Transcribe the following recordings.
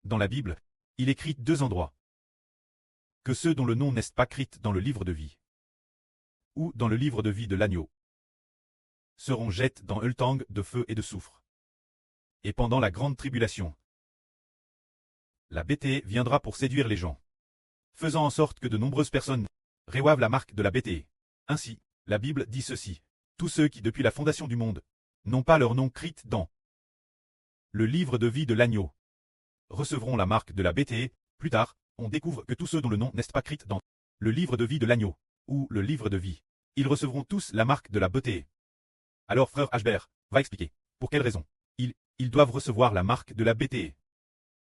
Dans la Bible, il écrit 2 endroits. Que ceux dont le nom n'est pas écrit dans le livre de vie, ou dans le livre de vie de l'agneau, seront jetés dans un tang de feu et de soufre. Et pendant la grande tribulation, la bêtise viendra pour séduire les gens, faisant en sorte que de nombreuses personnes reçoivent la marque de la bêtise. Ainsi, la Bible dit ceci: tous ceux qui depuis la fondation du monde n'ont pas leur nom écrit dans le livre de vie de l'agneau recevront la marque de la bêtise. Plus tard, on découvre que tous ceux dont le nom n'est pas écrit dans le livre de vie de l'agneau, ou le livre de vie, ils recevront tous la marque de la bêtise. Alors frère Ashbert va expliquer pour quelle raison ils doivent recevoir la marque de la bêtise.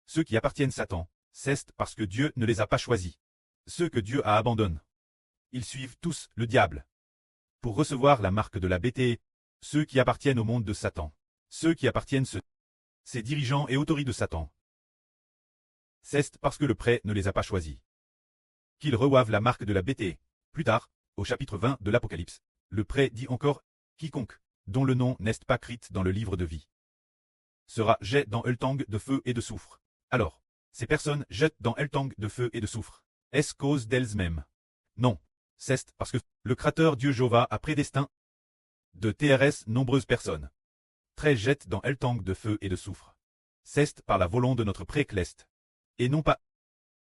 Ceux qui appartiennent à Satan, c'est parce que Dieu ne les a pas choisis. Ceux que Dieu a abandonnés, ils suivent tous le diable. Pour recevoir la marque de la bêtise, ceux qui appartiennent au monde de Satan, ceux qui appartiennent ces dirigeants et autorités de Satan, c'est parce que le prêtre ne les a pas choisis qu'ils reçoivent la marque de la bêtise. Plus tard, au chapitre 20 de l'Apocalypse, le prêtre dit encore: quiconque, dont le nom n'est pas écrit dans le livre de vie, sera jeté dans un tang de feu et de soufre. Alors, ces personnes jettent dans un tang de feu et de soufre. Est-ce cause d'elles-mêmes? Non. C'est parce que le Créateur Dieu Jéhovah a prédestiné de TRS nombreuses personnes. Très jettent dans un tang de feu et de soufre. C'est par la volonté de notre précleste. Et non pas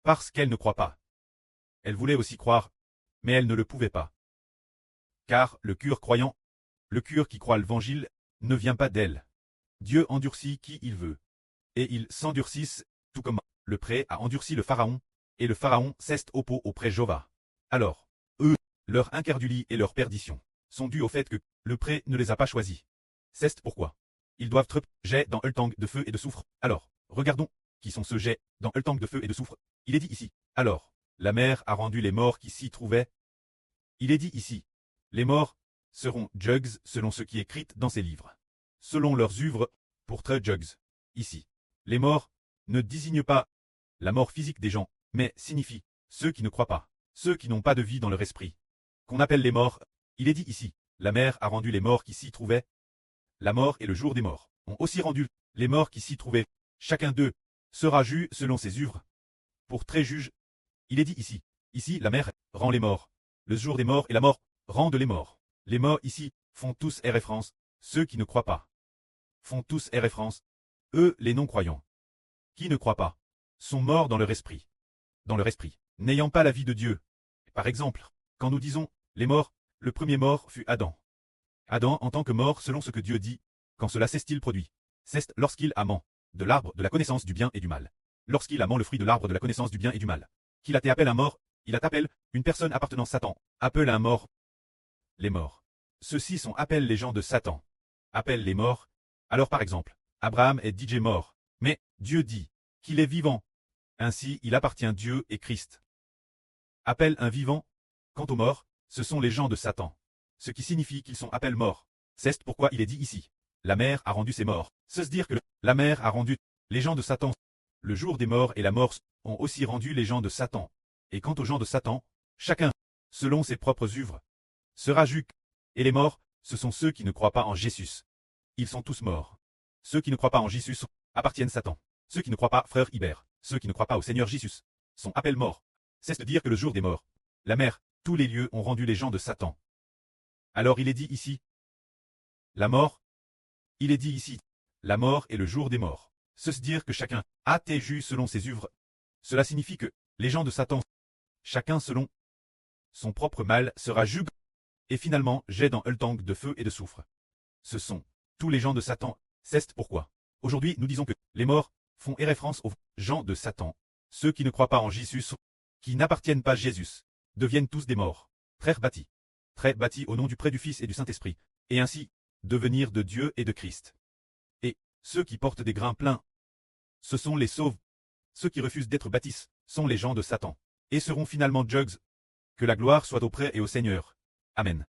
parce qu'elle ne croit pas. Elle voulait aussi croire, mais elle ne le pouvait pas. Car le cœur croyant, le cœur qui croit l'évangile, ne vient pas d'elle. Dieu endurcit qui il veut. Et ils s'endurcissent, tout comme le prêtre a endurci le pharaon, et le pharaon cesse oppo auprès Jéhovah. Alors, eux, leur incrédulité et leur perdition sont dues au fait que le prêtre ne les a pas choisis. C'est pourquoi ils doivent être jetés dans un tang de feu et de soufre. Alors, regardons, qui sont ceux jets dans un tang de feu et de soufre. Il est dit ici: alors, la mer a rendu les morts qui s'y trouvaient. Il est dit ici: les morts seront jugs selon ce qui est écrit dans ces livres, selon leurs œuvres, pour très jugs. Ici, les morts ne désignent pas la mort physique des gens, mais signifient ceux qui ne croient pas, ceux qui n'ont pas de vie dans leur esprit, qu'on appelle les morts. Il est dit ici: la mer a rendu les morts qui s'y trouvaient. La mort et le jour des morts ont aussi rendu les morts qui s'y trouvaient. Chacun d'eux sera jugé selon ses œuvres. Pour très juge, il est dit ici la mer rend les morts. Le jour des morts et la mort rendent les morts. Les morts ici font tous référence, ceux qui ne croient pas font tous référence, eux les non-croyants. Qui ne croient pas sont morts dans leur esprit. Dans leur esprit, n'ayant pas la vie de Dieu. Par exemple, quand nous disons les morts, le premier mort fut Adam. Adam en tant que mort selon ce que Dieu dit, quand cela s'est-il produit? C'est lorsqu'il a mangé de l'arbre de la connaissance du bien et du mal. Lorsqu'il a mangé le fruit de l'arbre de la connaissance du bien et du mal. Qu'il a été appelé un mort, il a appelé une personne appartenant à Satan, appelle un mort. Les morts. Ceux-ci sont appellent les gens de Satan. Appellent les morts. Alors par exemple, Abraham est DJ mort, mais Dieu dit qu'il est vivant. Ainsi il appartient Dieu et Christ. Appelle un vivant. Quant aux morts, ce sont les gens de Satan. Ce qui signifie qu'ils sont appellés morts. C'est pourquoi il est dit ici: la mer a rendu ses morts. C'est dire que la mer a rendu les gens de Satan. Le jour des morts et la mort ont aussi rendu les gens de Satan. Et quant aux gens de Satan, chacun, selon ses propres œuvres, sera jugé. Et les morts, ce sont ceux qui ne croient pas en Jésus. Ils sont tous morts. Ceux qui ne croient pas en Jésus appartiennent à Satan. Ceux qui ne croient pas, frère Hibert, ceux qui ne croient pas au Seigneur Jésus, sont appelés morts. C'est de dire que le jour des morts, la mer, tous les lieux ont rendu les gens de Satan. Alors il est dit ici: la mort. Il est dit ici: la mort est le jour des morts. C'est dire que chacun a été jugé selon ses œuvres. Cela signifie que les gens de Satan, chacun selon son propre mal, sera jugé et finalement jet dans un tang de feu et de soufre. Ce sont tous les gens de Satan. C'est pourquoi aujourd'hui nous disons que les morts font référence aux gens de Satan. Ceux qui ne croient pas en Jésus, qui n'appartiennent pas à Jésus, deviennent tous des morts. Très bâtis au nom du Père, du Fils et du Saint-Esprit, et ainsi devenir de Dieu et de Christ. Et ceux qui portent des grains pleins, ce sont les sauves. Ceux qui refusent d'être baptisés sont les gens de Satan, et seront finalement jugs. Que la gloire soit au Père et au Seigneur. Amen.